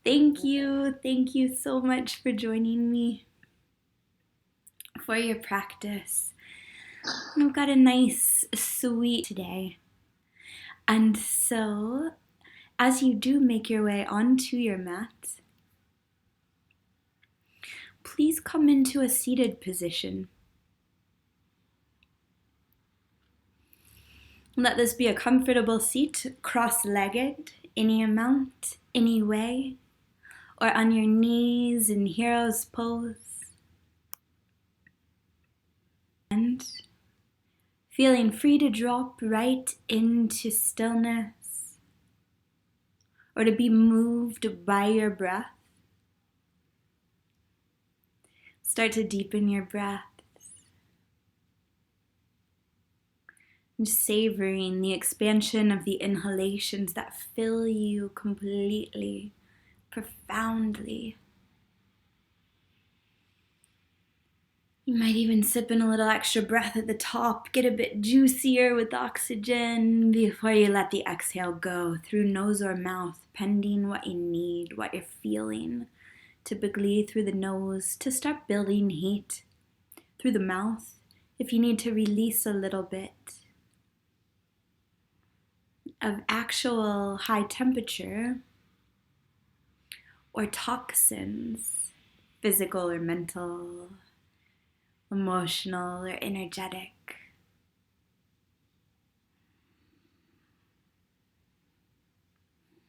Thank you so much for joining me for your practice. I've got a nice suite today. And so, as you do make your way onto your mat, please come into a seated position. Let this be a comfortable seat, cross-legged, any amount, any way, or on your knees in hero's pose. And feeling free to drop right into stillness or to be moved by your breath. Start to deepen your breath. And savoring the expansion of the inhalations that fill you completely, profoundly. You might even sip in a little extra breath at the top, get a bit juicier with oxygen before you let the exhale go through nose or mouth, pending what you need, what you're feeling. Typically through the nose to start building heat, through the mouth if you need to release a little bit of actual high temperature or toxins, physical or mental, emotional or energetic.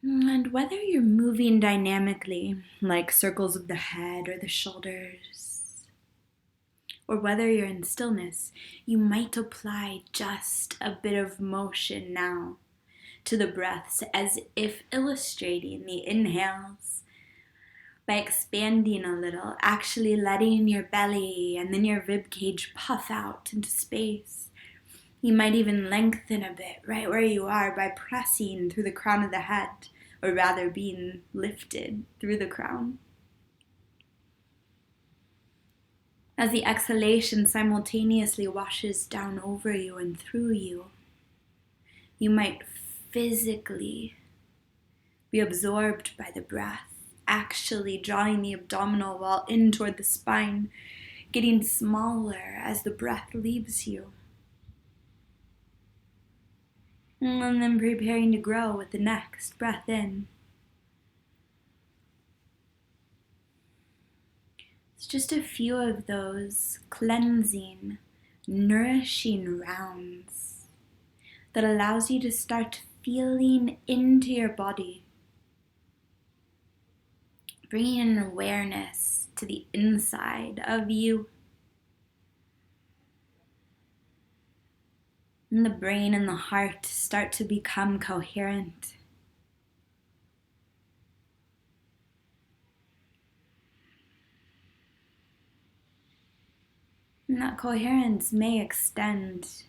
And whether you're moving dynamically, like circles of the head or the shoulders, or whether you're in stillness, you might apply just a bit of motion now to the breaths, as if illustrating the inhales by expanding a little, actually letting your belly and then your rib cage puff out into space. You might even lengthen a bit right where you are by pressing through the crown of the head, or rather being lifted through the crown. As the exhalation simultaneously washes down over you and through you, you might physically be absorbed by the breath, actually drawing the abdominal wall in toward the spine, getting smaller as the breath leaves you. And then preparing to grow with the next breath in. It's just a few of those cleansing, nourishing rounds that allows you to start feeling into your body, bringing an awareness to the inside of you. And the brain and the heart start to become coherent. And that coherence may extend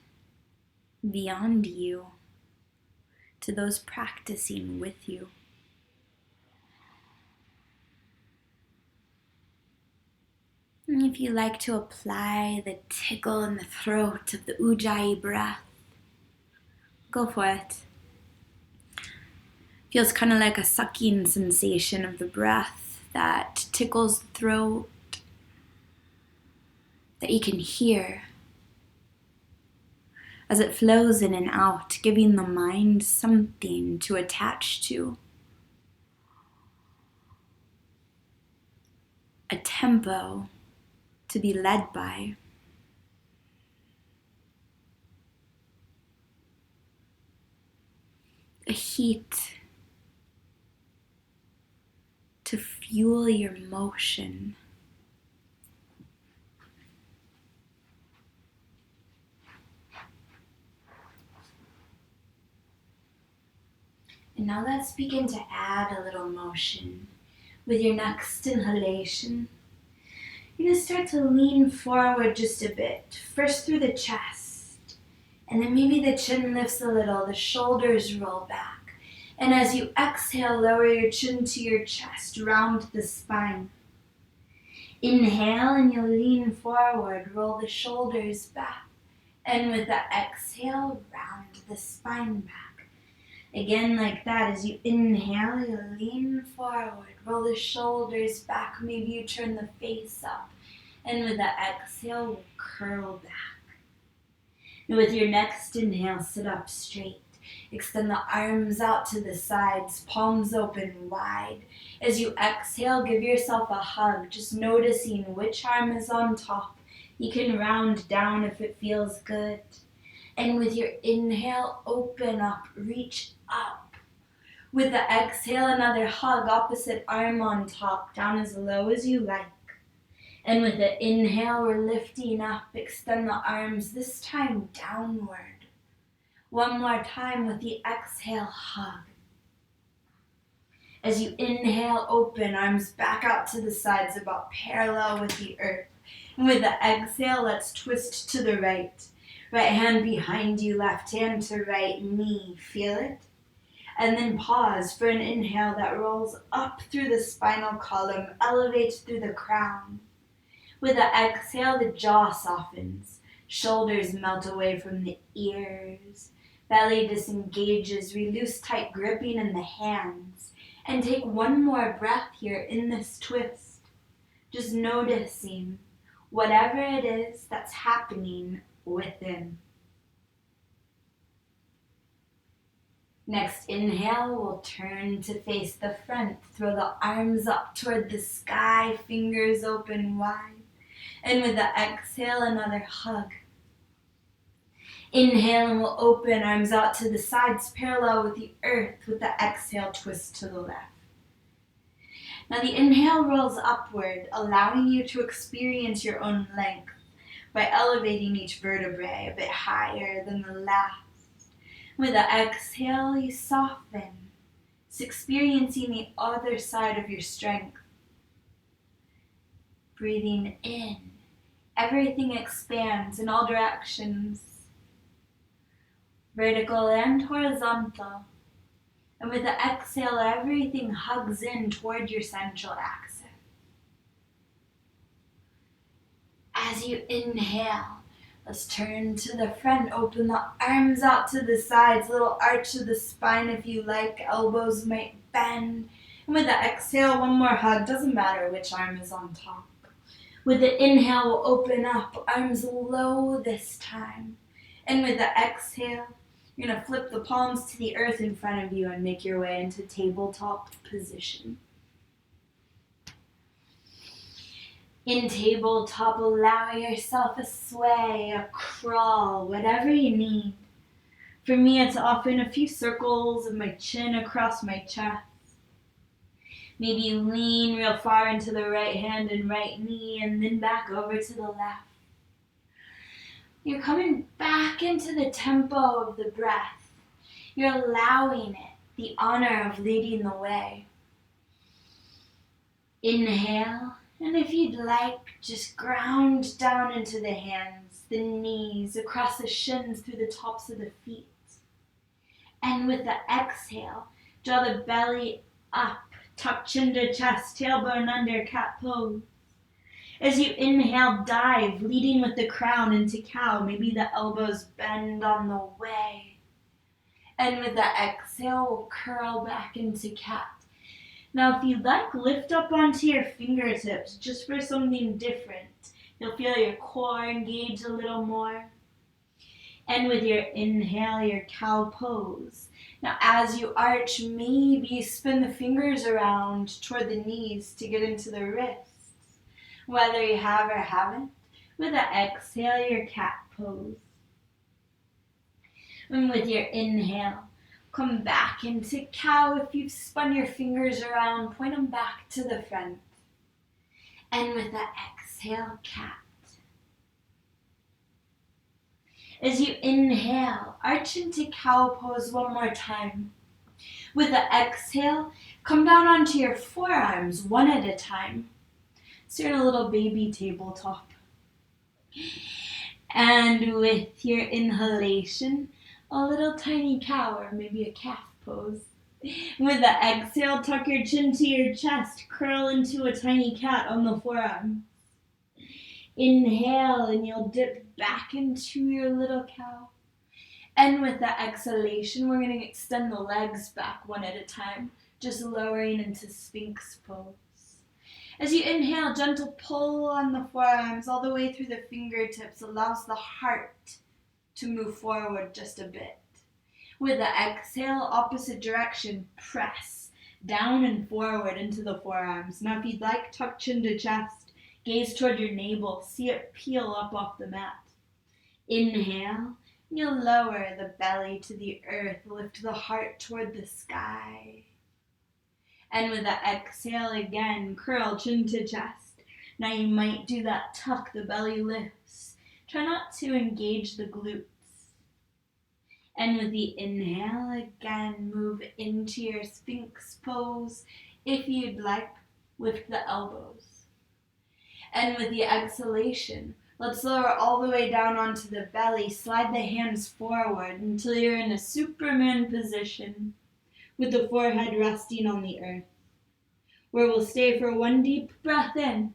beyond you to those practicing with you. And if you like to apply the tickle in the throat of the Ujjayi breath, go for it. Feels kind of like a sucking sensation of the breath that tickles the throat, that you can hear as it flows in and out, giving the mind something to attach to. A tempo to be led by. A heat to fuel your motion. And now let's begin to add a little motion. With your next inhalation, you're going to start to lean forward just a bit. First through the chest, and then maybe the chin lifts a little, the shoulders roll back. And as you exhale, lower your chin to your chest, round the spine. Inhale and you'll lean forward, roll the shoulders back. And with that exhale, round the spine back. Again, like that, as you inhale, you lean forward, roll the shoulders back, maybe you turn the face up. And with the exhale, we'll curl back. And with your next inhale, sit up straight. Extend the arms out to the sides, palms open wide. As you exhale, give yourself a hug, just noticing which arm is on top. You can round down if it feels good. And with your inhale, open up, reach up. With the exhale, another hug, opposite arm on top, down as low as you like. And with the inhale, we're lifting up, extend the arms, this time downward. One more time with the exhale, hug. As you inhale, open, arms back out to the sides, about parallel with the earth. And with the exhale, let's twist to the right. Right hand behind you, left hand to right knee. Feel it? And then pause for an inhale that rolls up through the spinal column, elevates through the crown. With the exhale, the jaw softens. Shoulders melt away from the ears. Belly disengages, release tight gripping in the hands. And take one more breath here in this twist. Just noticing whatever it is that's happening within. Next inhale, we'll turn to face the front. Throw the arms up toward the sky, fingers open wide. And with the exhale, another hug. Inhale and we'll open, arms out to the sides, parallel with the earth. With the exhale, twist to the left. Now the inhale rolls upward, allowing you to experience your own length by elevating each vertebrae a bit higher than the last. With the exhale, you soften. It's experiencing the other side of your strength. Breathing in, everything expands in all directions, vertical and horizontal. And with the exhale, everything hugs in toward your central axis. As you inhale, let's turn to the front, open the arms out to the sides, little arch of the spine if you like, elbows might bend. And with the exhale, one more hug, doesn't matter which arm is on top. With the inhale, we'll open up, arms low this time. And with the exhale, you're going to flip the palms to the earth in front of you and make your way into tabletop position. In tabletop, allow yourself a sway, a crawl, whatever you need. For me, it's often a few circles of my chin across my chest. Maybe you lean real far into the right hand and right knee and then back over to the left. You're coming back into the tempo of the breath. You're allowing it, the honor of leading the way. Inhale, and if you'd like, just ground down into the hands, the knees, across the shins, through the tops of the feet. And with the exhale, draw the belly up, tuck chin to chest, tailbone under, cat pose. As you inhale, dive, leading with the crown into cow. Maybe the elbows bend on the way. And with the exhale, we'll curl back into cat. Now, if you'd like, lift up onto your fingertips just for something different. You'll feel your core engage a little more. And with your inhale, your cow pose. Now, as you arch, maybe spin the fingers around toward the knees to get into the wrists. Whether you have or haven't, with the exhale, your cat pose. And with your inhale, come back into cow. If you've spun your fingers around, point them back to the front. And with the exhale, cat. As you inhale, arch into cow pose one more time. With the exhale, come down onto your forearms one at a time. So you're in a little baby tabletop. And with your inhalation, a little tiny cow or maybe a calf pose. With the exhale, tuck your chin to your chest, curl into a tiny cat on the forearm. Inhale and you'll dip back into your little cow. And with that exhalation, we're going to extend the legs back one at a time, just lowering into Sphinx Pose. As you inhale, gentle pull on the forearms all the way through the fingertips allows the heart to move forward just a bit. With the exhale, opposite direction, press down and forward into the forearms. Now if you'd like, tuck chin to chest, gaze toward your navel, see it peel up off the mat. Inhale, you'll lower the belly to the earth, lift the heart toward the sky. And with the exhale again, curl chin to chest. Now you might do that tuck, the belly lifts. Try not to engage the glutes. And with the inhale again, move into your Sphinx Pose if you'd like, with the elbows. And with the exhalation, let's lower all the way down onto the belly, slide the hands forward until you're in a Superman position with the forehead resting on the earth, where we'll stay for one deep breath in.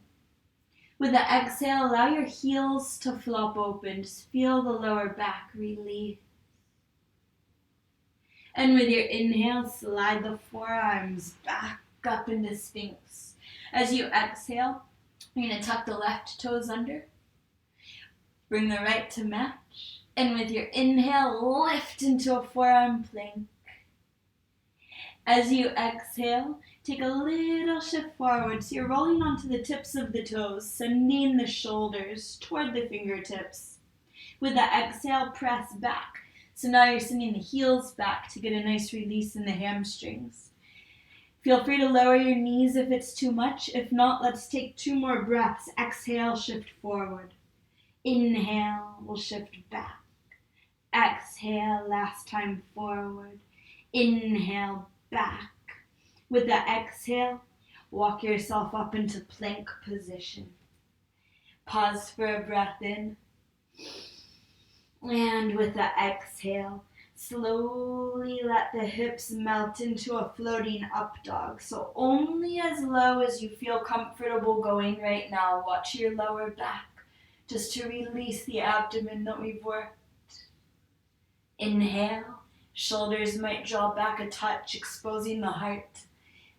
With the exhale, allow your heels to flop open. Just feel the lower back release. And with your inhale, slide the forearms back up into Sphinx. As you exhale, you're going to tuck the left toes under. Bring the right to match. And with your inhale, lift into a forearm plank. As you exhale, take a little shift forward. So you're rolling onto the tips of the toes, sending the shoulders toward the fingertips. With the exhale, press back. So now you're sending the heels back to get a nice release in the hamstrings. Feel free to lower your knees if it's too much. If not, let's take 2 more breaths. Exhale, shift forward. Inhale, we'll shift back. Exhale, last time forward. Inhale, back. With the exhale, walk yourself up into plank position. Pause for a breath in. And with the exhale, slowly let the hips melt into a floating up dog. So only as low as you feel comfortable going right now. Watch your lower back just to release the abdomen that we've worked. Inhale, shoulders might draw back a touch, exposing the heart.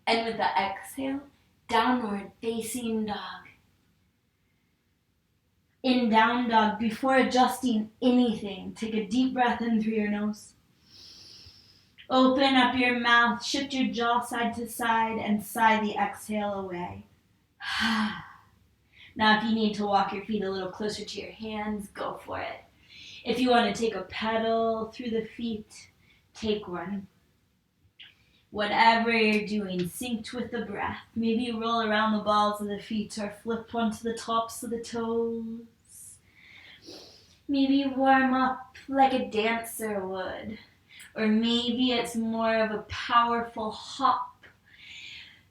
And with the exhale, downward facing dog. In down dog, before adjusting anything, take a deep breath in through your nose. Open up your mouth, shift your jaw side to side, and sigh the exhale away. Now if you need to walk your feet a little closer to your hands, go for it. If you want to take a pedal through the feet, take one. Whatever you're doing, synced with the breath. Maybe roll around the balls of the feet or flip onto the tops of the toes. Maybe warm up like a dancer would. Or maybe it's more of a powerful hop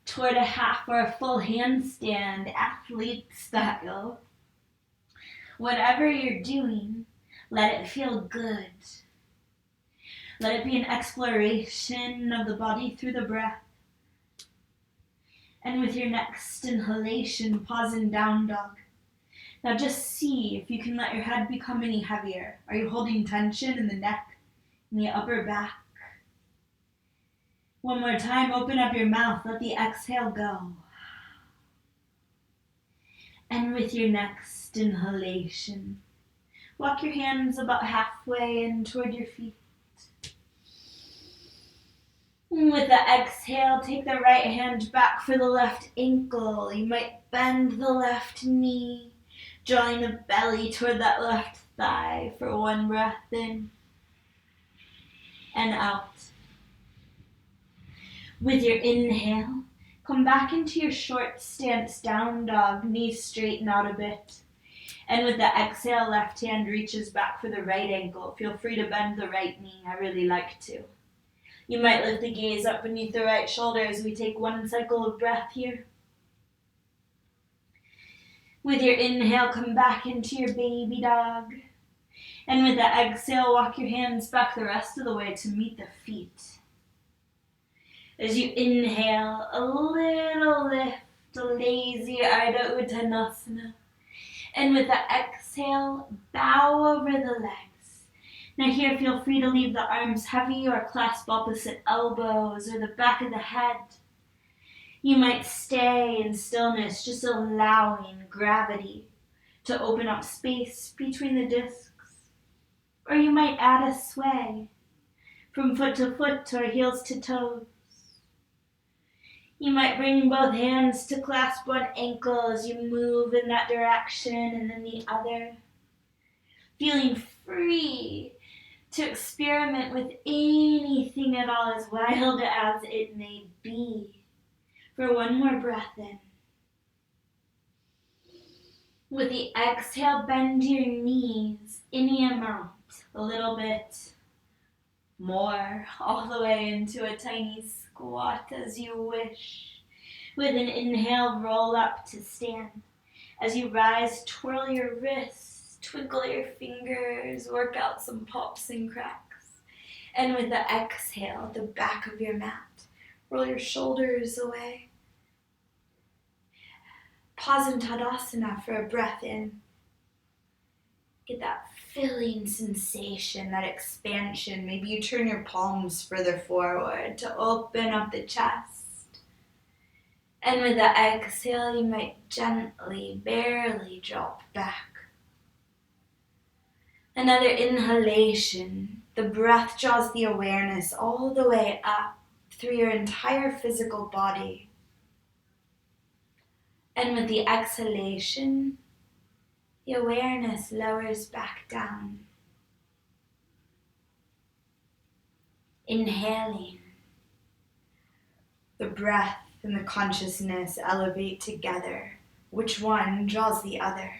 toward a half or a full handstand, athlete style. Whatever you're doing, let it feel good. Let it be an exploration of the body through the breath. And with your next inhalation, pause in down dog. Now just see if you can let your head become any heavier. Are you holding tension in the neck, in the upper back? One more time, open up your mouth, let the exhale go. And with your next inhalation, walk your hands about halfway in toward your feet. With the exhale, take the right hand back for the left ankle. You might bend the left knee, drawing the belly toward that left thigh for one breath in and out. With your inhale, come back into your short stance down dog, knees straighten out a bit. And with the exhale, left hand reaches back for the right ankle. Feel free to bend the right knee. I really like to. You might lift the gaze up beneath the right shoulder as we take one cycle of breath here. With your inhale, come back into your baby dog. And with the exhale, walk your hands back the rest of the way to meet the feet. As you inhale, a little lift, a lazy Ardha Uttanasana. And with the exhale, bow over the legs. Now here, feel free to leave the arms heavy or clasp opposite elbows or the back of the head. You might stay in stillness, just allowing gravity to open up space between the discs. Or you might add a sway from foot to foot or heels to toes. You might bring both hands to clasp one ankle as you move in that direction and then the other, feeling free to experiment with anything at all, as wild as it may be. For one more breath in. With the exhale, bend your knees any amount, a little bit more, all the way into a tiny squat as you wish. With an inhale, roll up to stand. As you rise, twirl your wrists, twinkle your fingers, work out some pops and cracks. And with the exhale, the back of your mat, roll your shoulders away. Pause in Tadasana for a breath in. Get that filling sensation, that expansion. Maybe you turn your palms further forward to open up the chest. And with the exhale, you might gently, barely drop back. Another inhalation. The breath draws the awareness all the way up through your entire physical body. And with the exhalation, the awareness lowers back down. Inhaling, the breath and the consciousness elevate together. Which one draws the other?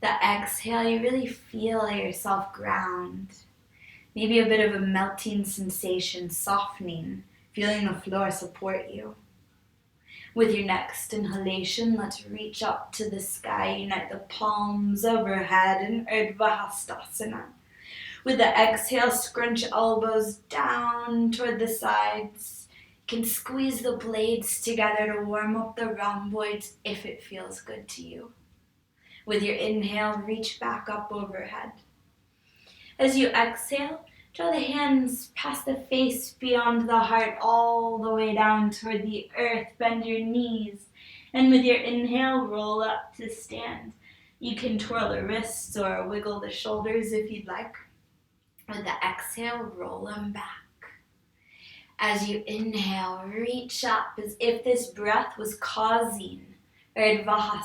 The exhale, you really feel yourself ground. Maybe a bit of a melting sensation, softening, feeling the floor support you. With your next inhalation, let's reach up to the sky, unite the palms overhead in Urdhva. With the exhale, scrunch elbows down toward the sides. You can squeeze the blades together to warm up the rhomboids if it feels good to you. With your inhale, reach back up overhead. As you exhale, draw the hands past the face, beyond the heart, all the way down toward the earth. Bend your knees. And with your inhale, roll up to stand. You can twirl the wrists or wiggle the shoulders if you'd like. With the exhale, roll them back. As you inhale, reach up as if this breath was causing Urdhva.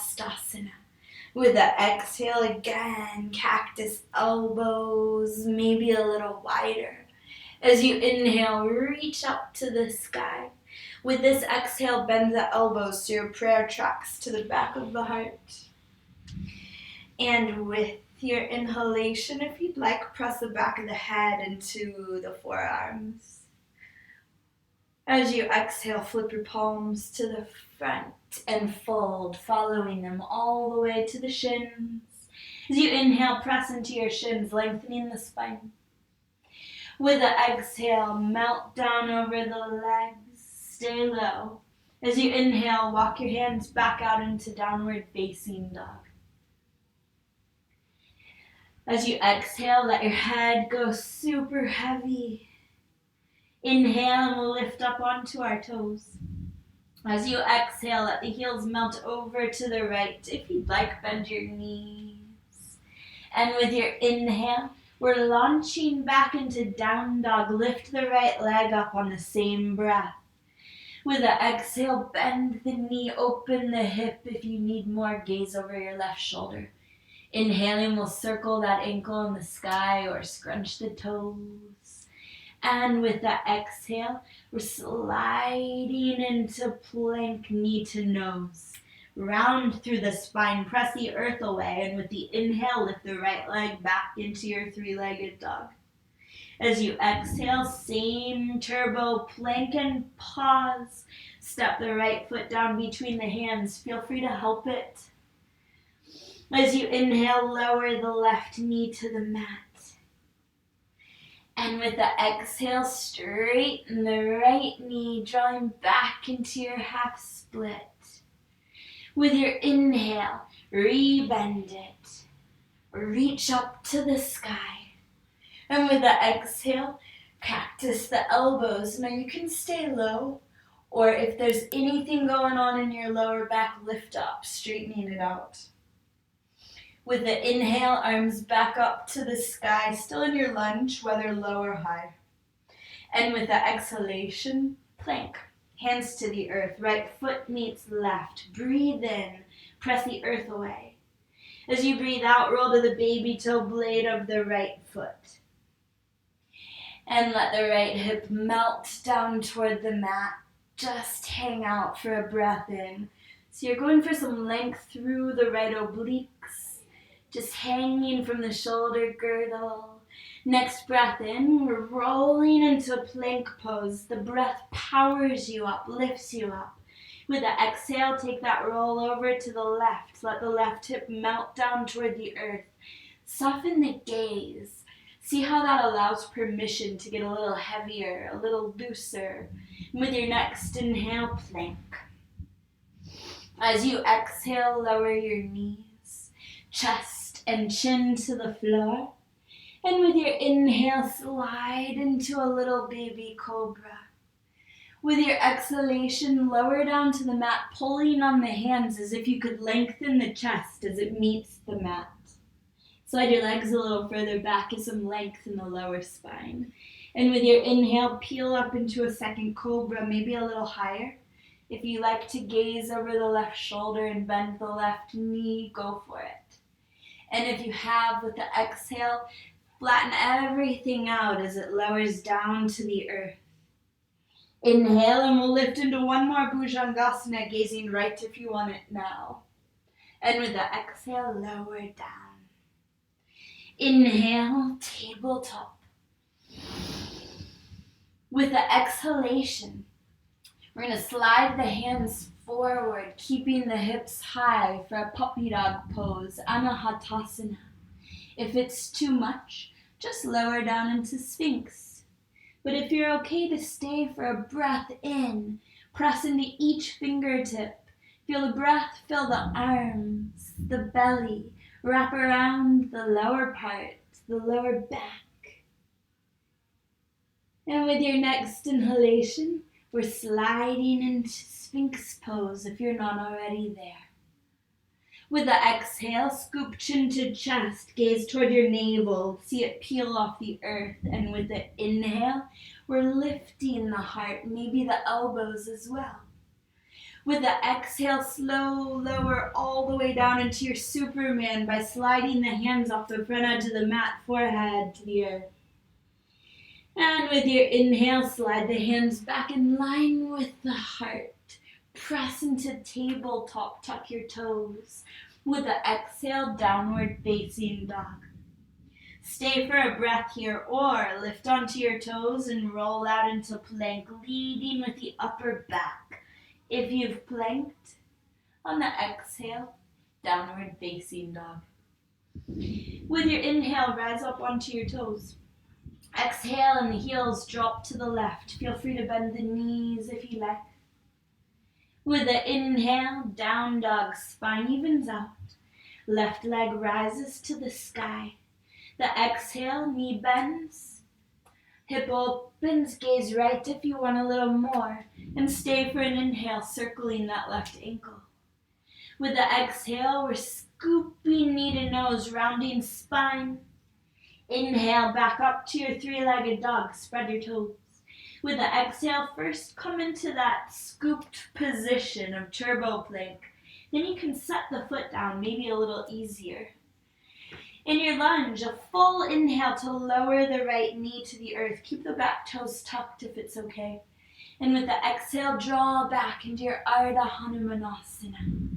With the exhale again, cactus elbows, maybe a little wider. As you inhale, reach up to the sky. With this exhale, bend the elbows so your prayer tracks to the back of the heart. And with your inhalation, if you'd like, press the back of the head into the forearms. As you exhale, flip your palms to the front and fold, following them all the way to the shins. As you inhale, press into your shins, lengthening the spine. With the exhale, melt down over the legs, stay low. As you inhale, walk your hands back out into downward facing dog. As you exhale, let your head go super heavy. Inhale, and we'll lift up onto our toes. As you exhale, let the heels melt over to the right. If you'd like, bend your knees. And with your inhale, we're launching back into down dog. Lift the right leg up on the same breath. With the exhale, bend the knee, open the hip. If you need more, gaze over your left shoulder. Inhaling, we'll circle that ankle in the sky or scrunch the toes. And with the exhale, we're sliding into plank, knee to nose. Round through the spine, press the earth away, and with the inhale, lift the right leg back into your three-legged dog. As you exhale, same turbo plank and pause. Step the right foot down between the hands. Feel free to help it. As you inhale, lower the left knee to the mat. And with the exhale, straighten the right knee, drawing back into your half split. With your inhale, rebend it. Reach up to the sky. And with the exhale, cactus the elbows. Now you can stay low, or if there's anything going on in your lower back, lift up, straightening it out. With the inhale, arms back up to the sky, still in your lunge, whether low or high. And with the exhalation, plank. Hands to the earth, right foot meets left. Breathe in, press the earth away. As you breathe out, roll to the baby toe blade of the right foot. And let the right hip melt down toward the mat. Just hang out for a breath in. So you're going for some length through the right obliques. Just hanging from the shoulder girdle. Next breath in, we're rolling into a plank pose. The breath powers you up, lifts you up. With the exhale, take that roll over to the left. Let the left hip melt down toward the earth. Soften the gaze. See how that allows permission to get a little heavier, a little looser. With your next inhale, plank. As you exhale, lower your knees, chest and chin to the floor. And with your inhale, slide into a little baby cobra. With your exhalation, lower down to the mat, pulling on the hands as if you could lengthen the chest as it meets the mat. Slide your legs a little further back, get some length in the lower spine. And with your inhale, peel up into a second cobra, maybe a little higher. If you like to gaze over the left shoulder and bend the left knee, go for it. And if you have, with the exhale, flatten everything out as it lowers down to the earth. Inhale, and we'll lift into one more Bhujangasana, gazing right if you want it now. And with the exhale, lower down. Inhale, tabletop. With the exhalation, we're going to slide the hands forward, keeping the hips high for a puppy dog pose, Anahatasana. If it's too much, just lower down into Sphinx. But if you're okay to stay for a breath in, press into each fingertip. Feel the breath fill the arms, the belly, wrap around the lower part, the lower back. And with your next inhalation, we're sliding into Sphinx Pose if you're not already there. With the exhale, scoop chin to chest, gaze toward your navel, see it peel off the earth. And with the inhale, we're lifting the heart, maybe the elbows as well. With the exhale, slow lower all the way down into your Superman by sliding the hands off the front edge of the mat, forehead to the earth. And with your inhale, slide the hands back in line with the heart. Press into tabletop, tuck your toes. With the exhale, downward facing dog. Stay for a breath here, or lift onto your toes and roll out into plank, leading with the upper back. If you've planked, on the exhale, downward facing dog. With your inhale, rise up onto your toes. Exhale and the heels drop to the left. Feel free to bend the knees if you like. With the inhale, down dog, spine evens out. Left leg rises to the sky. The exhale, knee bends. Hip opens, gaze right if you want a little more. And stay for an inhale, circling that left ankle. With the exhale, we're scooping knee to nose, rounding spine. Inhale, back up to your three-legged dog. Spread your toes. With the exhale, first come into that scooped position of turbo plank. Then you can set the foot down, maybe a little easier. In your lunge, a full inhale to lower the right knee to the earth. Keep the back toes tucked if it's okay. And with the exhale, draw back into your Ardha Hanumanasana.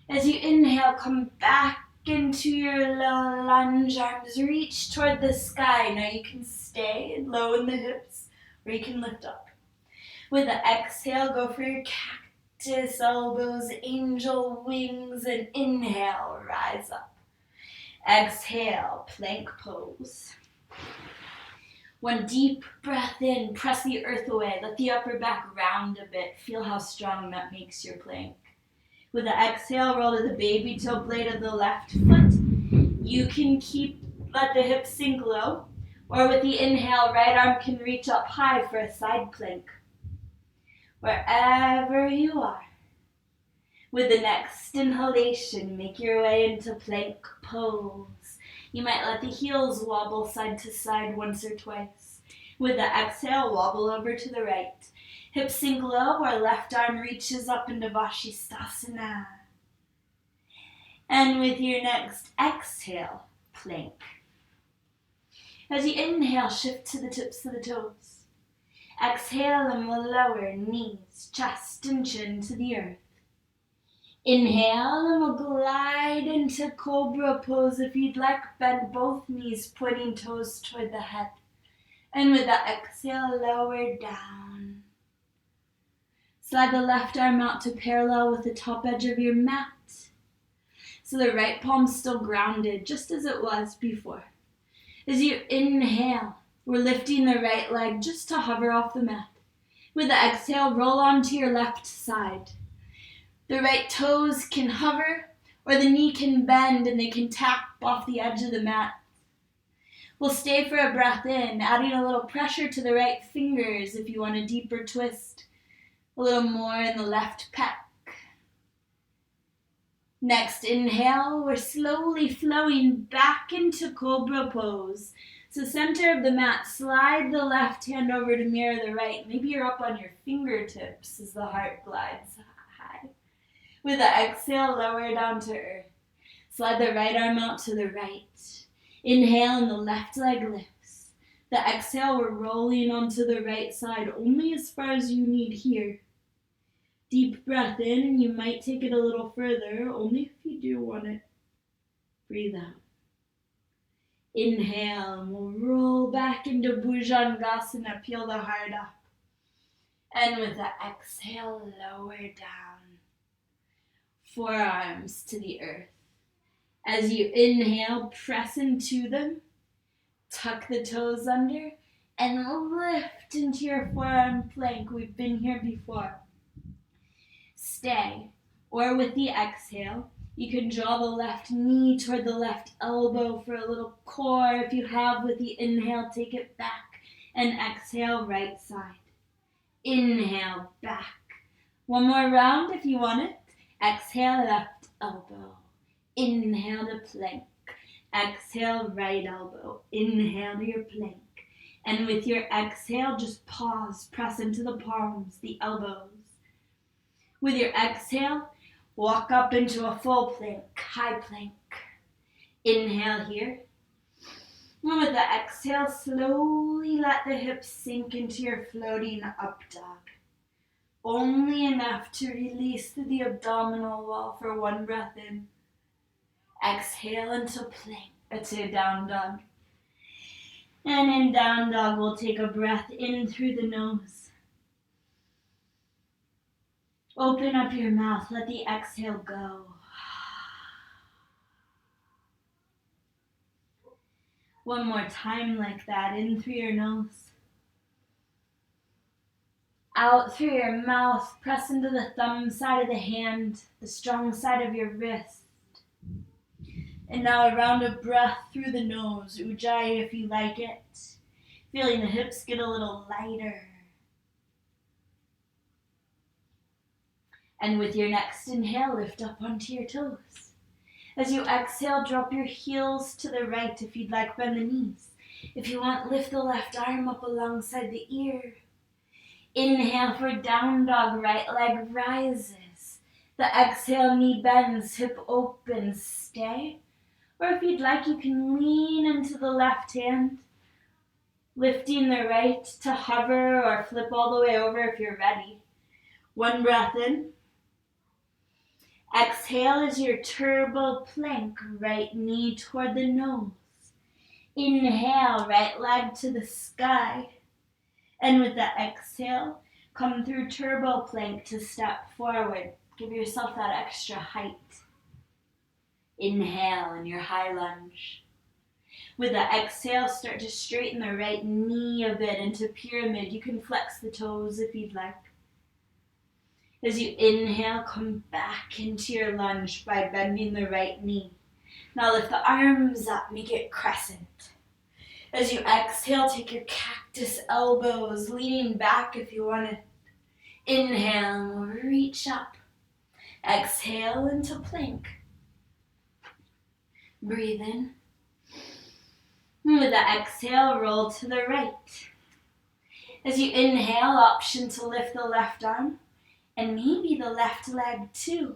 As you inhale, come back into your low lunge, arms reach toward the sky. Now you can stay low in the hips, or you can lift up. With the exhale, go for your cactus, elbows, angel wings, and inhale, rise up. Exhale, plank pose. One deep breath in, press the earth away, let the upper back round a bit. Feel how strong that makes your plank. With the exhale, roll to the baby toe blade of the left foot. You can let the hips sink low, Or with the inhale, right arm can reach up high for a side plank. Wherever you are. With the next inhalation, make your way into plank pose. You might let the heels wobble side to side once or twice. With the exhale, wobble over to the right. Hips sink low or left arm reaches up into Vashisthasana. And with your next exhale, plank. As you inhale, shift to the tips of the toes. Exhale and we'll lower knees, chest and chin to the earth. Inhale and we'll glide into Cobra Pose. If you'd like, bend both knees, pointing toes toward the head. And with the exhale, lower down. Slide the left arm out to parallel with the top edge of your mat. So the right palm's still grounded, just as it was before. As you inhale, we're lifting the right leg just to hover off the mat. With the exhale, roll onto your left side. The right toes can hover, or the knee can bend and they can tap off the edge of the mat. We'll stay for a breath in, adding a little pressure to the right fingers if you want a deeper twist. A little more in the left pec. Next inhale, we're slowly flowing back into Cobra Pose. So center of the mat, slide the left hand over to mirror the right. Maybe you're up on your fingertips as the heart glides high. With the exhale, lower down to earth. Slide the right arm out to the right. Inhale and the left leg lifts. The exhale, we're rolling onto the right side, only as far as you need here. Deep breath in, and you might take it a little further, only if you do want it. Breathe out. Inhale, and we'll roll back into Bhujangasana, peel the heart up. And with the exhale, lower down. Forearms to the earth. As you inhale, press into them, tuck the toes under, and lift into your forearm plank. We've been here before. Stay, or with the exhale, you can draw the left knee toward the left elbow for a little core. If you have, with the inhale, take it back, and exhale, right side. Inhale, back. One more round if you want it. Exhale, left elbow. Inhale to plank. Exhale, right elbow. Inhale to your plank. And with your exhale, just pause. Press into the palms, the elbows. With your exhale, walk up into a full plank, high plank. Inhale here. And with the exhale, slowly let the hips sink into your floating up dog. Only enough to release the abdominal wall for one breath in. Exhale into plank, to down dog. And in down dog, we'll take a breath in through the nose. Open up your mouth, let the exhale go. One more time like that, in through your nose. Out through your mouth, press into the thumb side of the hand, the strong side of your wrist. And now a round of breath through the nose, Ujjayi if you like it. Feeling the hips get a little lighter. And with your next inhale, lift up onto your toes. As you exhale, drop your heels to the right if you'd like, bend the knees. If you want, lift the left arm up alongside the ear. Inhale for down dog, right leg rises. The exhale, knee bends, hip opens, stay. Or if you'd like, you can lean into the left hand, lifting the right to hover or flip all the way over if you're ready. One breath in. Exhale as your turbo plank, right knee toward the nose. Inhale, right leg to the sky. And with the exhale, come through turbo plank to step forward. Give yourself that extra height. Inhale in your high lunge. With the exhale, start to straighten the right knee a bit into pyramid. You can flex the toes if you'd like. As you inhale, come back into your lunge by bending the right knee. Now lift the arms up, make it crescent. As you exhale, take your cactus elbows, leaning back if you want to. Inhale, we'll reach up. Exhale into plank. Breathe in. With the exhale, roll to the right. As you inhale, option to lift the left arm and maybe the left leg too.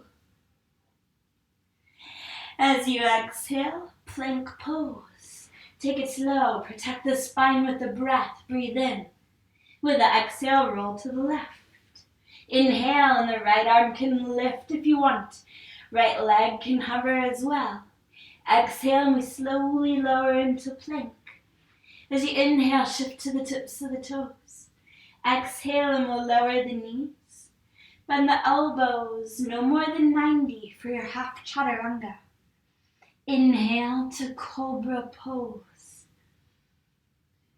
As you exhale, plank pose. Take it slow, protect the spine with the breath. Breathe in. With the exhale, roll to the left. Inhale, and the right arm can lift if you want. Right leg can hover as well. Exhale, and we slowly lower into plank. As you inhale, shift to the tips of the toes. Exhale, and we'll lower the knees. Bend the elbows, no more than 90 for your half chaturanga. Inhale to Cobra Pose.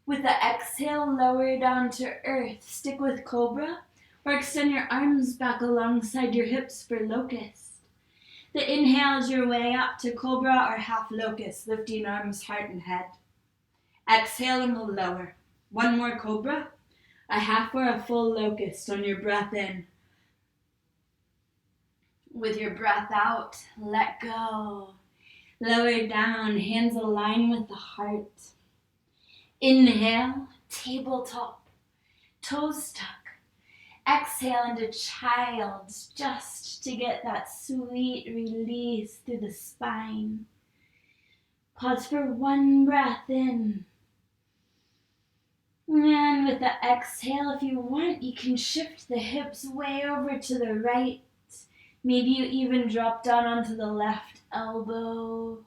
With the exhale, lower down to earth. Stick with Cobra or extend your arms back alongside your hips for Locust. The inhale is your way up to Cobra or half Locust, lifting arms, heart, and head. Exhale and we'll lower. One more Cobra, a half or a full Locust on your breath in. With your breath out, let go. Lower down, hands align with the heart. Inhale, tabletop, toes tuck. Exhale into child's, just to get that sweet release through the spine. Pause for one breath in. And with the exhale, if you want, you can shift the hips way over to the right. Maybe you even drop down onto the left elbow.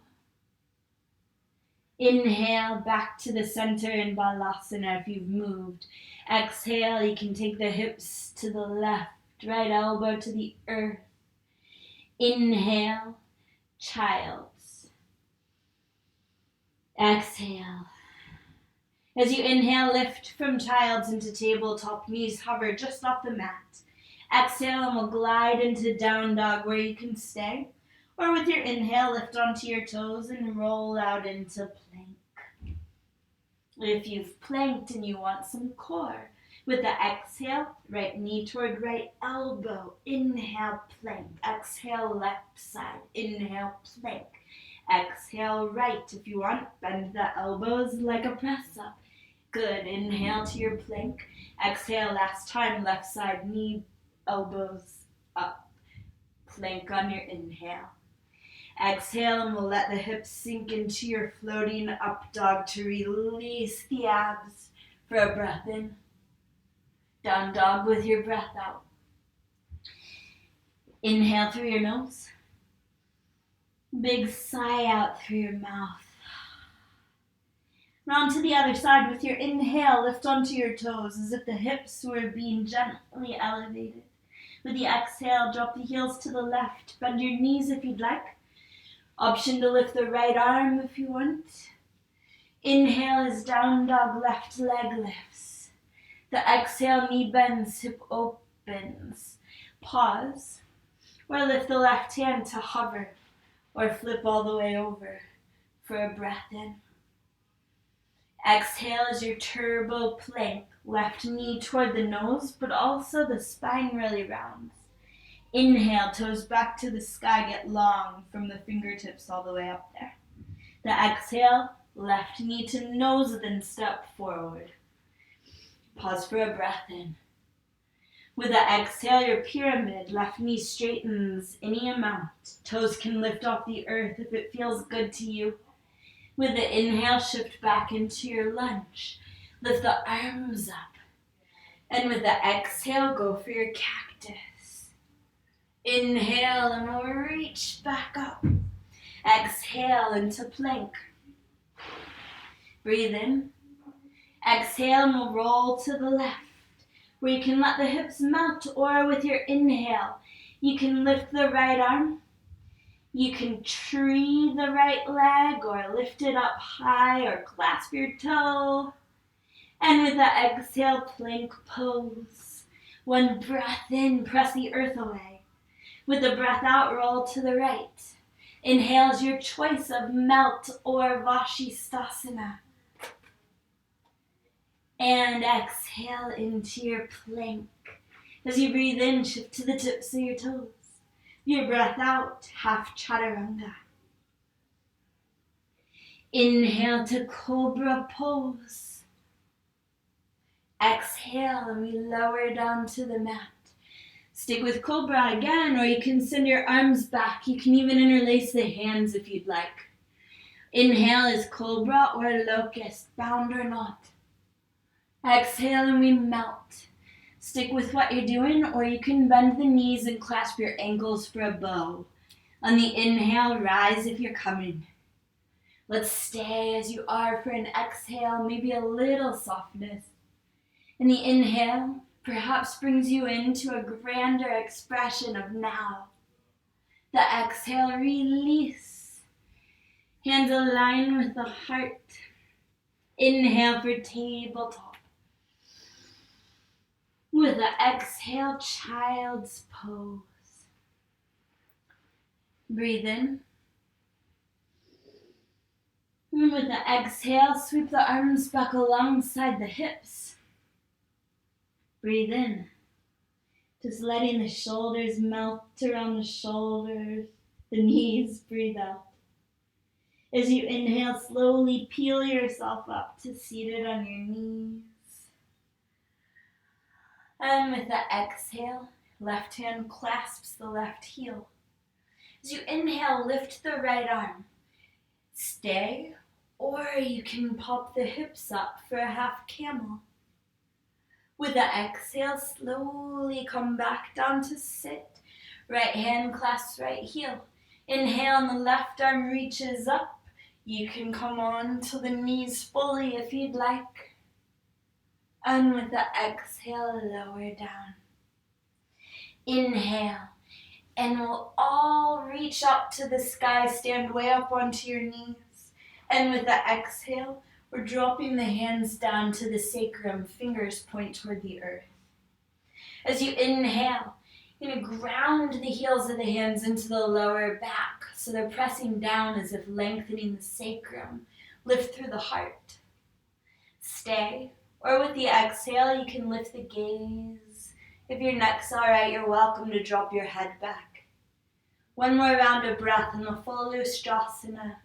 Inhale, back to the center in Balasana if you've moved. Exhale, you can take the hips to the left, right elbow to the earth. Inhale, child's. Exhale. As you inhale, lift from child's into tabletop, knees hover just off the mat. Exhale and we'll glide into down dog where you can stay. Or with your inhale, lift onto your toes and roll out into plank. If you've planked and you want some core, with the exhale, right knee toward right elbow. Inhale, plank. Exhale, left side. Inhale, plank. Exhale, right. If you want, bend the elbows like a press up. Good. Inhale to your plank. Exhale, last time, left side, knee, elbows up. Plank on your inhale. Exhale, and we'll let the hips sink into your floating up dog to release the abs for a breath in. Down dog with your breath out. Inhale through your nose. Big sigh out through your mouth. And on to the other side with your inhale, lift onto your toes as if the hips were being gently elevated. With the exhale, drop the heels to the left. Bend your knees if you'd like. Option to lift the right arm if you want. Inhale is down dog, left leg lifts. The exhale, knee bends, hip opens. Pause. Or lift the left hand to hover. Or flip all the way over for a breath in. Exhale is your turbo plank. Left knee toward the nose, but also the spine really rounds. Inhale, toes back to the sky, get long from the fingertips all the way up there. The exhale, left knee to nose, then step forward. Pause for a breath in. With the exhale, your pyramid, left knee straightens any amount. Toes can lift off the earth if it feels good to you. With the inhale, shift back into your lunge. Lift the arms up. And with the exhale, go for your cactus. Inhale and we'll reach back up. Exhale into plank. Breathe in. Exhale and we'll roll to the left, where you can let the hips melt, or with your inhale, you can lift the right arm. You can tree the right leg or lift it up high or clasp your toe. And with the exhale, plank pose. One breath in, press the earth away. With the breath out, roll to the right. Inhale is your choice of melt or Vashisthasana. And exhale into your plank. As you breathe in, shift to the tips of your toes. Your breath out, half chaturanga. Inhale to Cobra Pose. Exhale and we lower down to the mat. Stick with Cobra again, or you can send your arms back. You can even interlace the hands if you'd like. Inhale is Cobra or Locust, bound or not. Exhale and we melt. Stick with what you're doing, or you can bend the knees and clasp your ankles for a bow. On the inhale, rise if you're coming. Let's stay as you are for an exhale, maybe a little softness. And the inhale perhaps brings you into a grander expression of now. The exhale, release. Hands align with the heart. Inhale for tabletop. With the exhale, child's pose. Breathe in. And with the exhale, sweep the arms back alongside the hips. Breathe in. Just letting the shoulders melt around the shoulders, the knees. Breathe out. As you inhale, slowly peel yourself up to seated on your knees. And with the exhale, left hand clasps the left heel. As you inhale, lift the right arm. Stay, or you can pop the hips up for a half camel. With the exhale, slowly come back down to sit. Right hand clasps right heel. Inhale and the left arm reaches up. You can come on to the knees fully if you'd like. And with the exhale, lower down. Inhale. And we'll all reach up to the sky, stand way up onto your knees. And with the exhale, we're dropping the hands down to the sacrum, fingers point toward the earth. As you inhale, you're going to ground the heels of the hands into the lower back, so they're pressing down as if lengthening the sacrum. Lift through the heart. Stay. Or with the exhale, you can lift the gaze. If your neck's all right, you're welcome to drop your head back. One more round of breath in the full Ustrasana.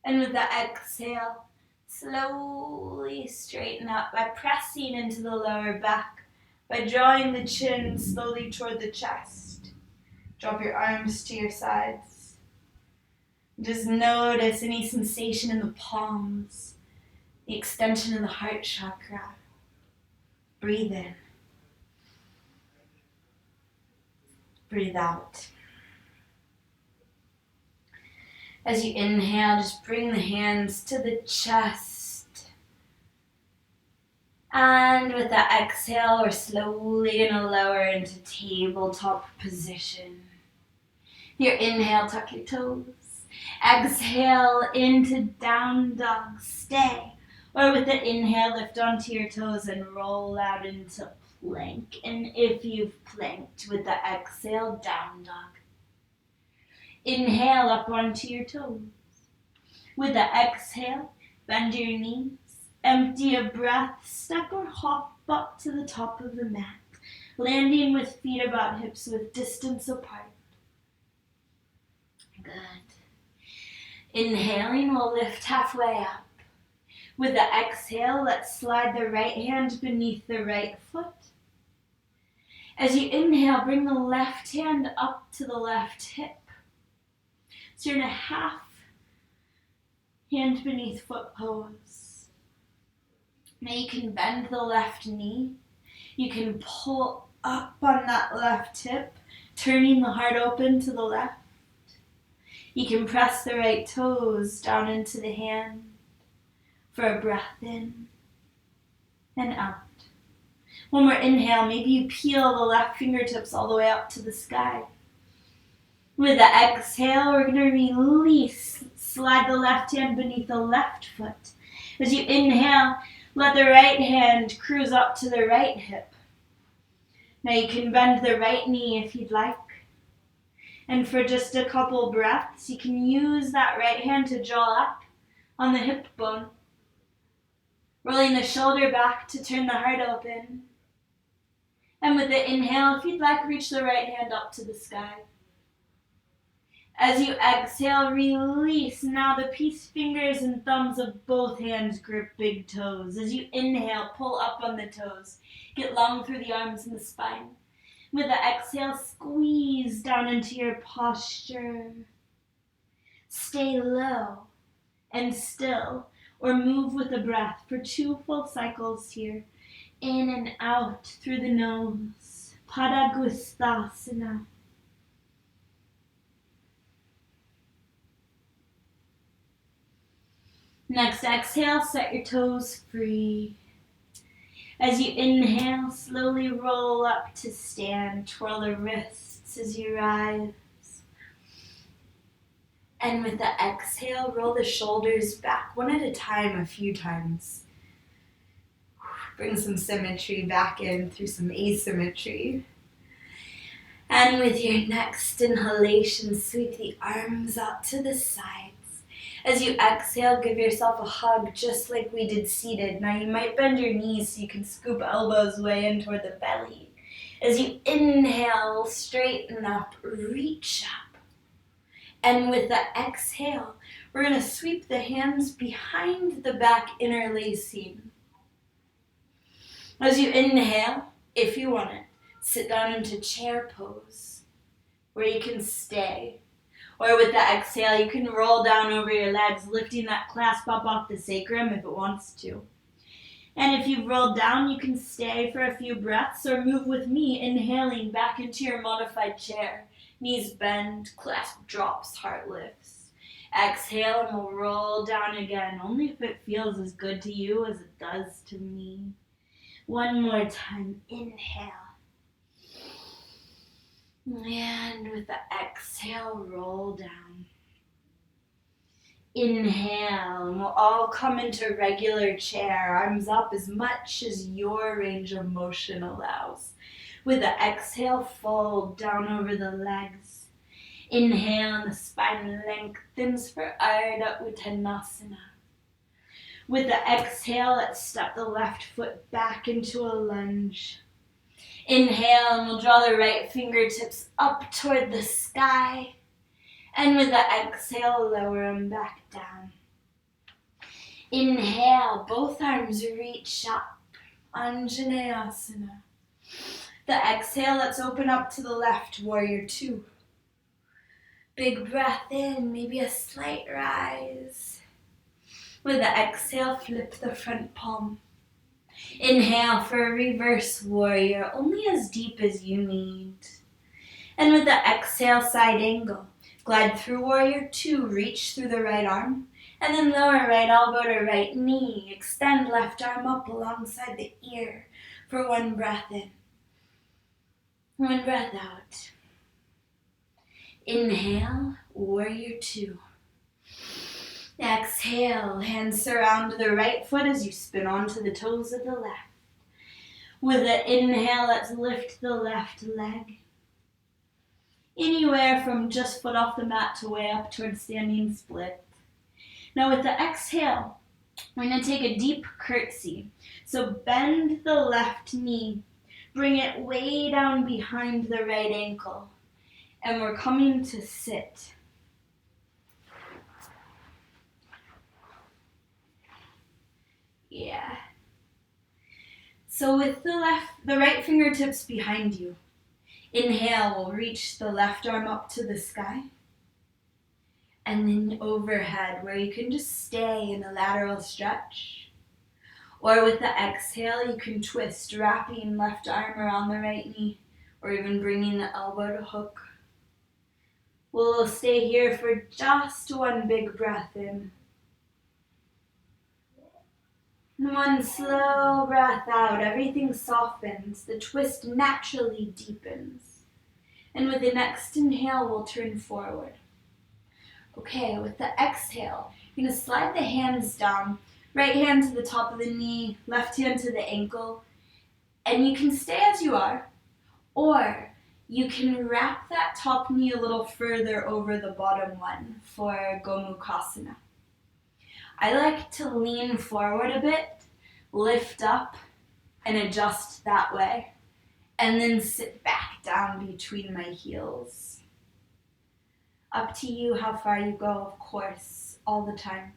And with the exhale, slowly straighten up by pressing into the lower back, by drawing the chin slowly toward the chest. Drop your arms to your sides. Just notice any sensation in the palms, the extension of the heart chakra. Breathe in. Breathe out. As you inhale, just bring the hands to the chest. And with the exhale, we're slowly going to lower into tabletop position. Your inhale, tuck your toes. Exhale into down dog. Stay. Or with the inhale, lift onto your toes and roll out into plank. And if you've planked, with the exhale, down dog. Inhale up onto your toes. With the exhale, bend your knees. Empty a breath, step or hop up to the top of the mat, landing with feet about hips with distance apart. Good. Inhaling, we'll lift halfway up. With the exhale, let's slide the right hand beneath the right foot. As you inhale, bring the left hand up to the left hip. So you're in a half hand beneath foot pose. Now you can bend the left knee. You can pull up on that left hip, turning the heart open to the left. You can press the right toes down into the hand for a breath in and out. One more inhale, maybe you peel the left fingertips all the way up to the sky. With the exhale, we're going to release. Slide the left hand beneath the left foot. As you inhale, let the right hand cruise up to the right hip. Now you can bend the right knee if you'd like. And for just a couple breaths, you can use that right hand to draw up on the hip bone. Rolling the shoulder back to turn the heart open. And with the inhale, if you'd like, reach the right hand up to the sky. As you exhale, release. Now the peace fingers and thumbs of both hands grip big toes. As you inhale, pull up on the toes. Get long through the arms and the spine. With the exhale, squeeze down into your posture. Stay low and still, or move with the breath for 2 full cycles here. In and out through the nose. Padagusthasana. Next exhale, set your toes free. As you inhale, slowly roll up to stand. Twirl the wrists as you rise. And with the exhale, roll the shoulders back one at a time, a few times. Bring some symmetry back in through some asymmetry. And with your next inhalation, sweep the arms out to the sides. As you exhale, give yourself a hug just like we did seated. Now you might bend your knees so you can scoop elbows way in toward the belly. As you inhale, straighten up, reach up. And with the exhale, we're going to sweep the hands behind the back interlacing. As you inhale, if you want it, sit down into chair pose, where you can stay. Or with the exhale, you can roll down over your legs, lifting that clasp up off the sacrum if it wants to. And if you've rolled down, you can stay for a few breaths or move with me, inhaling back into your modified chair. Knees bend, clasp drops, heart lifts. Exhale and we'll roll down again, only if it feels as good to you as it does to me. One more time, inhale. And with the exhale, roll down. Inhale, and we'll all come into regular chair, arms up as much as your range of motion allows. With the exhale, fold down over the legs. Inhale, and the spine lengthens for Ardha Uttanasana. With the exhale, let's step the left foot back into a lunge. Inhale, and we'll draw the right fingertips up toward the sky. And with the exhale, lower them back down. Inhale, both arms reach up. Anjaneyasana. The exhale, let's open up to the left, warrior 2. Big breath in, maybe a slight rise. With the exhale, flip the front palm. Inhale for a reverse warrior, only as deep as you need. And with the exhale, side angle. Glide through warrior 2, reach through the right arm. And then lower right elbow to right knee. Extend left arm up alongside the ear for 1 breath in. 1 breath out. Inhale, warrior 2. Exhale, hands surround the right foot as you spin onto the toes of the left. With an inhale, let's lift the left leg. Anywhere from just foot off the mat to way up towards standing split. Now with the exhale, we're going to take a deep curtsy. So bend the left knee, bring it way down behind the right ankle. And we're coming to sit. Yeah. So with the right fingertips behind you. Inhale, we'll reach the left arm up to the sky. And then overhead, where you can just stay in a lateral stretch. Or with the exhale, you can twist, wrapping left arm around the right knee, or even bringing the elbow to hook. We'll stay here for just 1 big breath in. And 1 slow breath out. Everything softens. The twist naturally deepens. And with the next inhale, we'll turn forward. Okay, with the exhale, you're going to slide the hands down. Right hand to the top of the knee, left hand to the ankle. And you can stay as you are, or you can wrap that top knee a little further over the bottom one for Gomukhasana. I like to lean forward a bit, lift up and adjust that way. And then sit back down between my heels. Up to you how far you go, of course, all the time.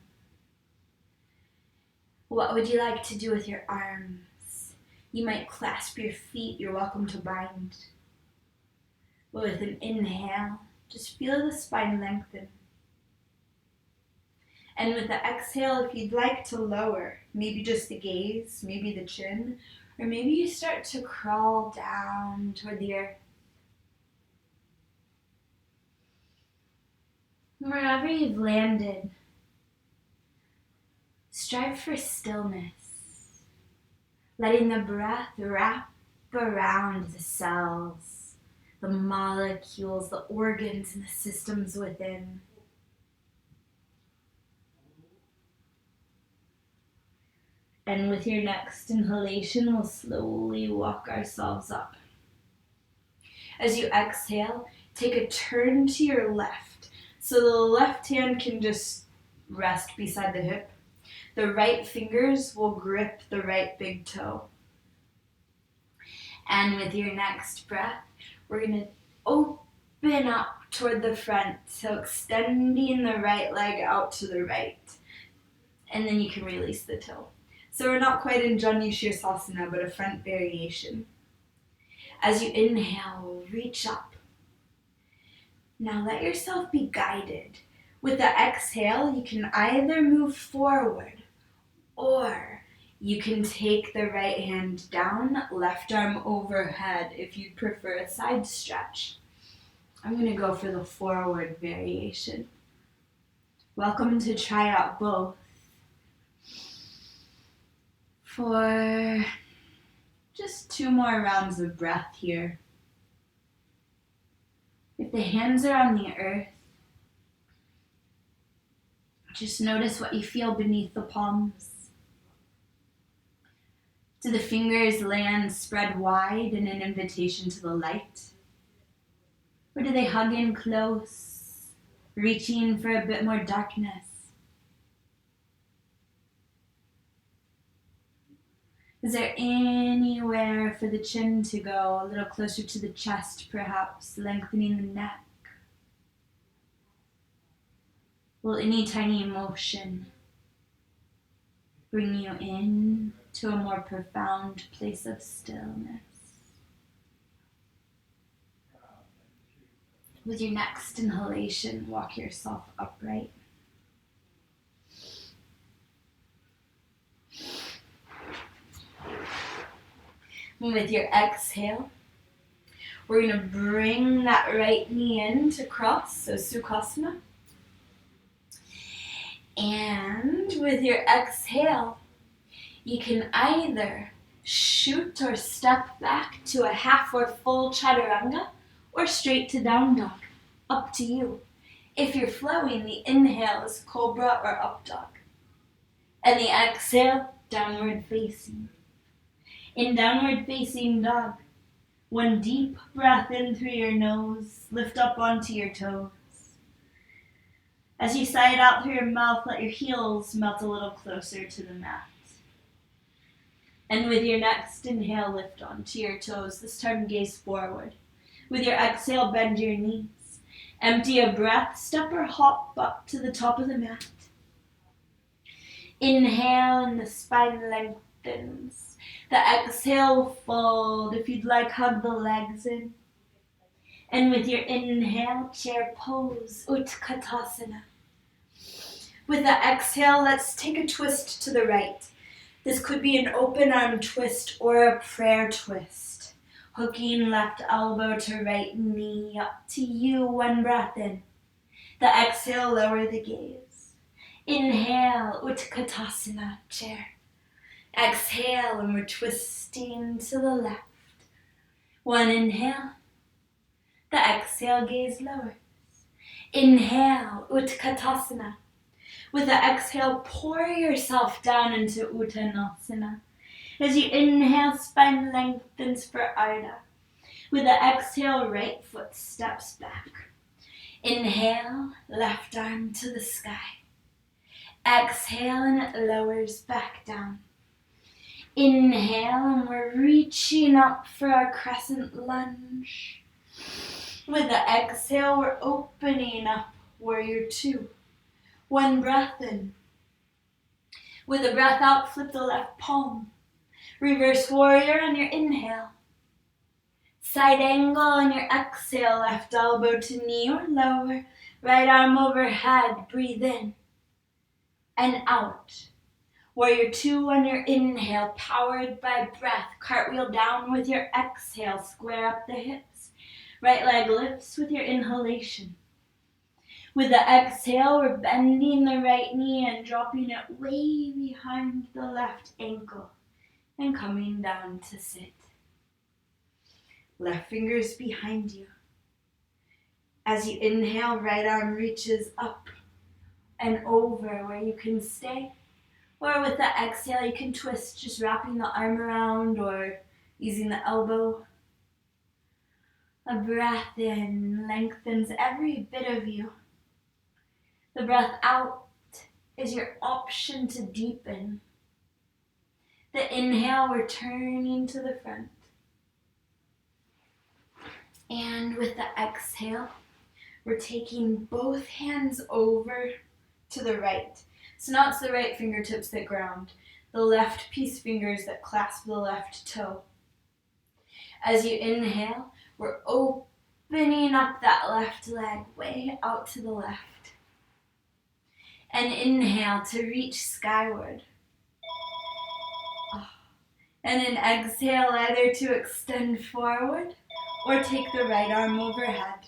What would you like to do with your arms? You might clasp your feet, you're welcome to bind. But with an inhale, just feel the spine lengthen. And with the exhale, if you'd like to lower, maybe just the gaze, maybe the chin, or maybe you start to crawl down toward the earth. Wherever you've landed, strive for stillness, letting the breath wrap around the cells, the molecules, the organs, and the systems within. And with your next inhalation, we'll slowly walk ourselves up. As you exhale, take a turn to your left. So the left hand can just rest beside the hip. The right fingers will grip the right big toe. And with your next breath, we're going to open up toward the front. So extending the right leg out to the right. And then you can release the toe. So we're not quite in Janu Shirsasana, but a front variation. As you inhale, reach up. Now let yourself be guided. With the exhale, you can either move forward or you can take the right hand down, left arm overhead if you prefer a side stretch. I'm going to go for the forward variation. Welcome to try out both. For just 2 more rounds of breath here. If the hands are on the earth, just notice what you feel beneath the palms. Do the fingers land spread wide in an invitation to the light? Or do they hug in close, reaching for a bit more darkness? Is there anywhere for the chin to go, a little closer to the chest perhaps, lengthening the neck? Will any tiny emotion bring you in to a more profound place of stillness? With your next inhalation, walk yourself upright. And with your exhale, we're going to bring that right knee in to cross, so Sukhasana. And with your exhale, you can either shoot or step back to a half or full chaturanga or straight to down dog. Up to you. If you're flowing, the inhale is cobra or up dog. And the exhale, downward facing. In downward facing dog, one deep breath in through your nose, lift up onto your toes. As you sigh it out through your mouth, let your heels melt a little closer to the mat. And with your next inhale, lift onto your toes, this time gaze forward. With your exhale, bend your knees. Empty a breath, step or hop up to the top of the mat. Inhale and the spine lengthens. The exhale, fold. If you'd like, hug the legs in. And with your inhale, chair pose, Utkatasana. With the exhale, let's take a twist to the right. This could be an open arm twist or a prayer twist. Hooking left elbow to right knee, up to you, one breath in. The exhale, lower the gaze. Inhale, Utkatasana, chair. Exhale, and we're twisting to the left. One inhale. The exhale, gaze lowers. Inhale, Utkatasana. With the exhale, pour yourself down into Uttanasana. As you inhale, spine lengthens for Ardha. With the exhale, right foot steps back. Inhale, left arm to the sky. Exhale, and it lowers back down. Inhale, and we're reaching up for our crescent lunge. With the exhale, we're opening up, warrior two. One breath in. With a breath out, flip the left palm. Reverse warrior on your inhale. Side angle on your exhale, left elbow to knee or lower. Right arm overhead, breathe in and out. Warrior two on your inhale, powered by breath. Cartwheel down with your exhale, square up the hips. Right leg lifts with your inhalation. With the exhale, we're bending the right knee and dropping it way behind the left ankle and coming down to sit. Left fingers behind you. As you inhale, right arm reaches up and over where you can stay. Or with the exhale, you can twist, just wrapping the arm around or using the elbow. A breath in lengthens every bit of you. The breath out is your option to deepen. The inhale, we're turning to the front. And with the exhale, we're taking both hands over to the right. So now it's the right fingertips that ground, the left peace fingers that clasp the left toe. As you inhale, we're opening up that left leg way out to the left. And inhale to reach skyward. And then exhale either to extend forward or take the right arm overhead.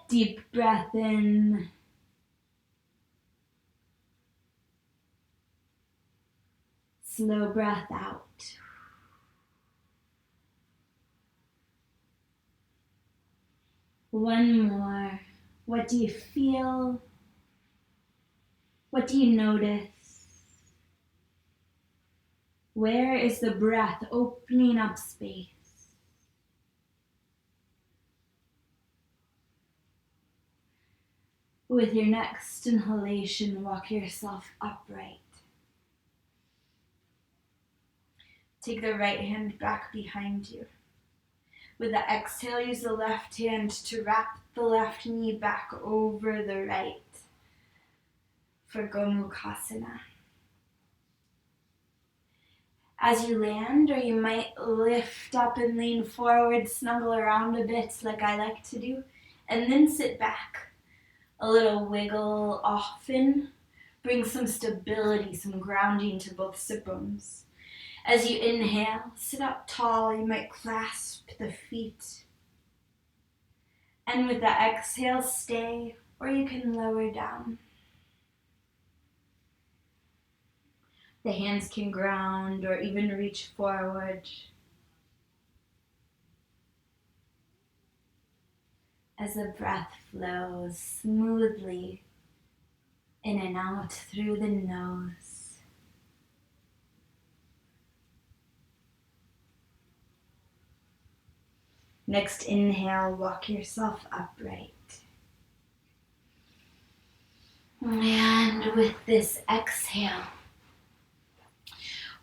Deep breath in. Slow breath out. One more. What do you feel? What do you notice? Where is the breath opening up space? With your next inhalation, walk yourself upright. Take the right hand back behind you. With the exhale, use the left hand to wrap the left knee back over the right for Gomukhasana. As you land, or you might lift up and lean forward, snuggle around a bit like I like to do, and then sit back. A little wiggle often brings some stability, some grounding to both sit bones. As you inhale, sit up tall. You might clasp the feet. And with the exhale, stay, or you can lower down. The hands can ground or even reach forward. As the breath flows smoothly in and out through the nose. Next inhale, walk yourself upright. And with this exhale,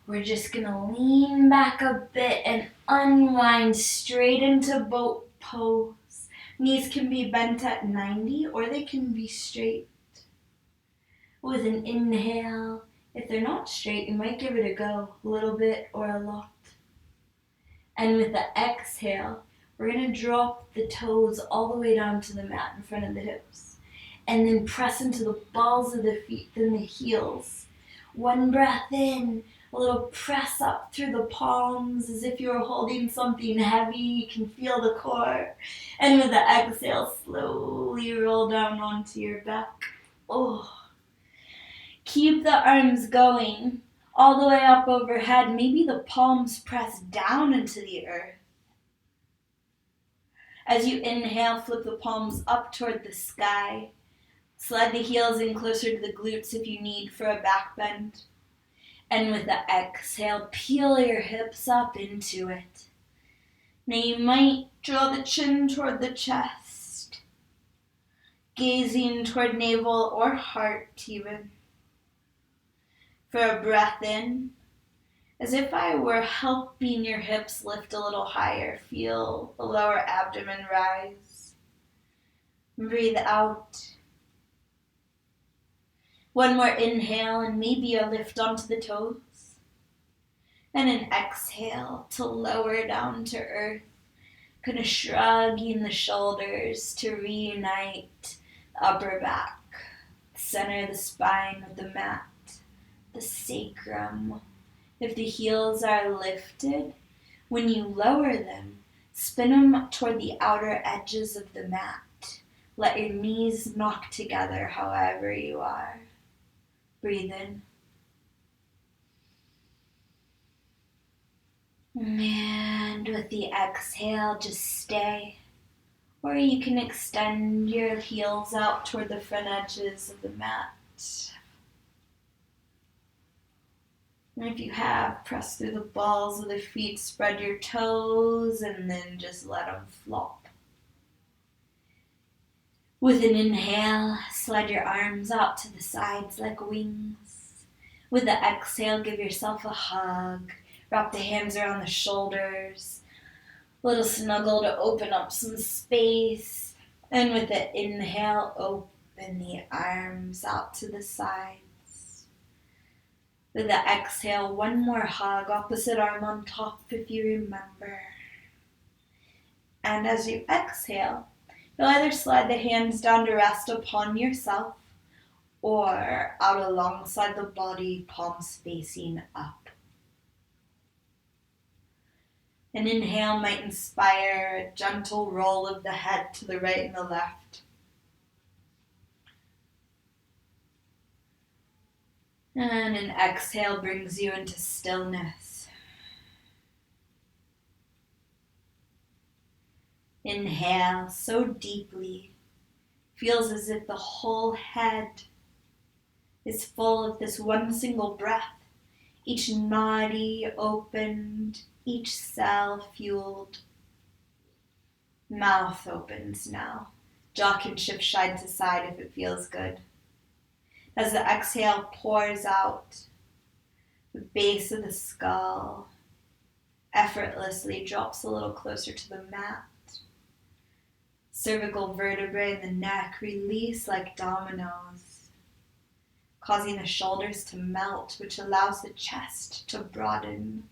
we're just gonna lean back a bit and unwind straight into boat pose. Knees can be bent at 90 or they can be straight. With an inhale, if they're not straight, you might give it a go, a little bit or a lot. And with the exhale, we're gonna drop the toes all the way down to the mat in front of the hips. And then press into the balls of the feet, then the heels. One breath in, a little press up through the palms as if you were holding something heavy. You can feel the core. And with the exhale, slowly roll down onto your back. Keep the arms going all the way up overhead. Maybe the palms press down into the earth. As you inhale, flip the palms up toward the sky. Slide the heels in closer to the glutes if you need for a back bend. And with the exhale, peel your hips up into it. Now you might draw the chin toward the chest, gazing toward navel or heart even. For a breath in, as if I were helping your hips lift a little higher, feel the lower abdomen rise. Breathe out. One more inhale and maybe a lift onto the toes. And an exhale to lower down to earth. Kind of shrugging the shoulders to reunite the upper back, center of the spine with the mat, the sacrum. If the heels are lifted, when you lower them, spin them toward the outer edges of the mat. Let your knees knock together however you are. Breathe in. And with the exhale, just stay. Or you can extend your heels out toward the front edges of the mat. And if you have, press through the balls of the feet, spread your toes, and then just let them flop. With an inhale, slide your arms out to the sides like wings. With the exhale, give yourself a hug. Wrap the hands around the shoulders. A little snuggle to open up some space. And with the inhale, open the arms out to the sides. With the exhale, one more hug, opposite arm on top if you remember. And as you exhale, you'll either slide the hands down to rest upon yourself or out alongside the body, palms facing up. An inhale might inspire a gentle roll of the head to the right and the left. And an exhale brings you into stillness. Inhale so deeply, feels as if the whole head is full of this one single breath. Each noddy opened, each cell fueled. Mouth opens now. Jaw can shift side to side if it feels good. As the exhale pours out, the base of the skull effortlessly drops a little closer to the mat. Cervical vertebrae in the neck release like dominoes, causing the shoulders to melt, which allows the chest to broaden,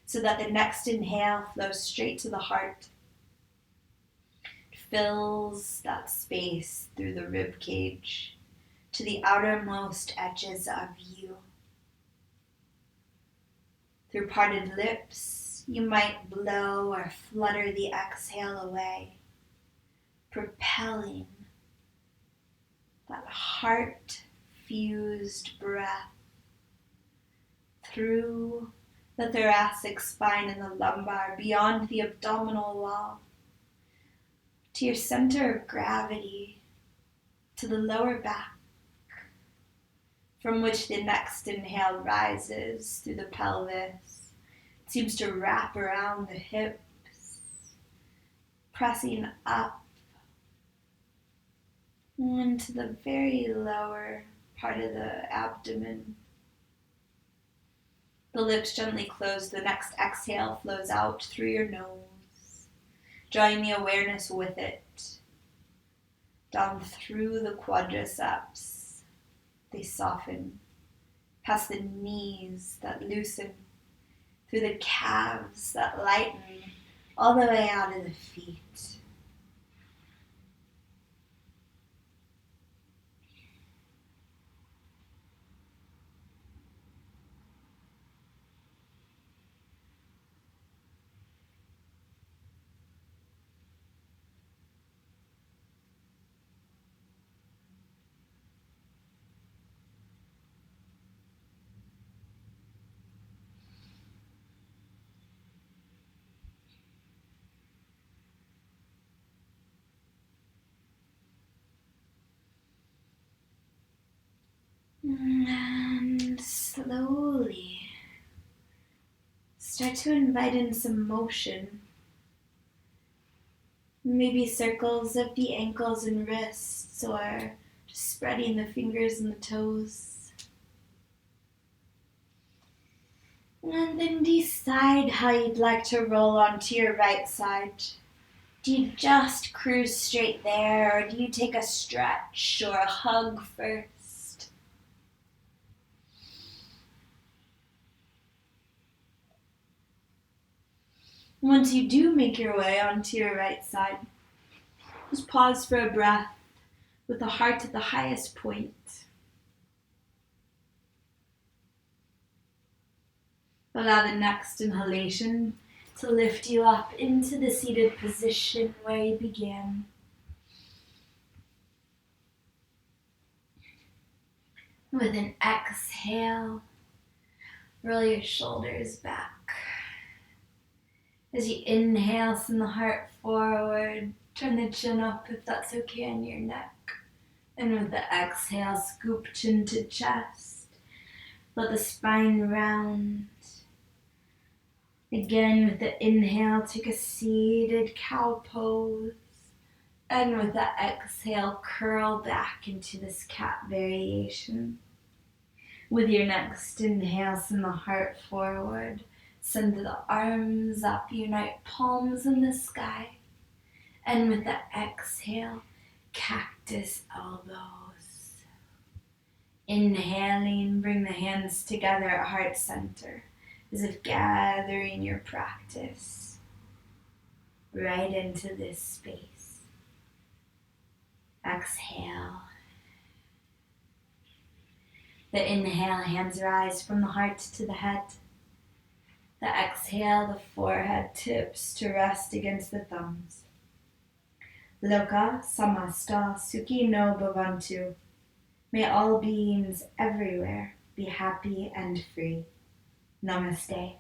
so that the next inhale flows straight to the heart. It fills that space through the rib cage to the outermost edges of you. Through parted lips, you might blow or flutter the exhale away, propelling that heart-fused breath through the thoracic spine and the lumbar, beyond the abdominal wall, to your center of gravity, to the lower back, from which the next inhale rises through the pelvis. It seems to wrap around the hips, pressing up into the very lower part of the abdomen. The lips gently close. The next exhale flows out through your nose, drawing the awareness with it down through the quadriceps. They soften, past the knees that loosen, through the calves that lighten, all the way out of the feet. And slowly start to invite in some motion. Maybe circles of the ankles and wrists, or just spreading the fingers and the toes. And then decide how you'd like to roll onto your right side. Do you just cruise straight there, or do you take a stretch or a hug first? Once you do make your way onto your right side, just pause for a breath with the heart at the highest point. Allow the next inhalation to lift you up into the seated position where you began. With an exhale, roll your shoulders back. As you inhale, send the heart forward. Turn the chin up if that's okay on your neck. And with the exhale, scoop chin to chest. Let the spine round. Again, with the inhale, take a seated cow pose. And with the exhale, curl back into this cat variation. With your next inhale, send the heart forward. Send the arms up, unite palms in the sky. And with the exhale, cactus elbows. Inhaling, bring the hands together at heart center, as if gathering your practice right into this space. Exhale. The inhale, hands rise from the heart to the head. The exhale, the forehead tips to rest against the thumbs. Loka samasta sukhi no bhavantu. May all beings everywhere be happy and free. Namaste.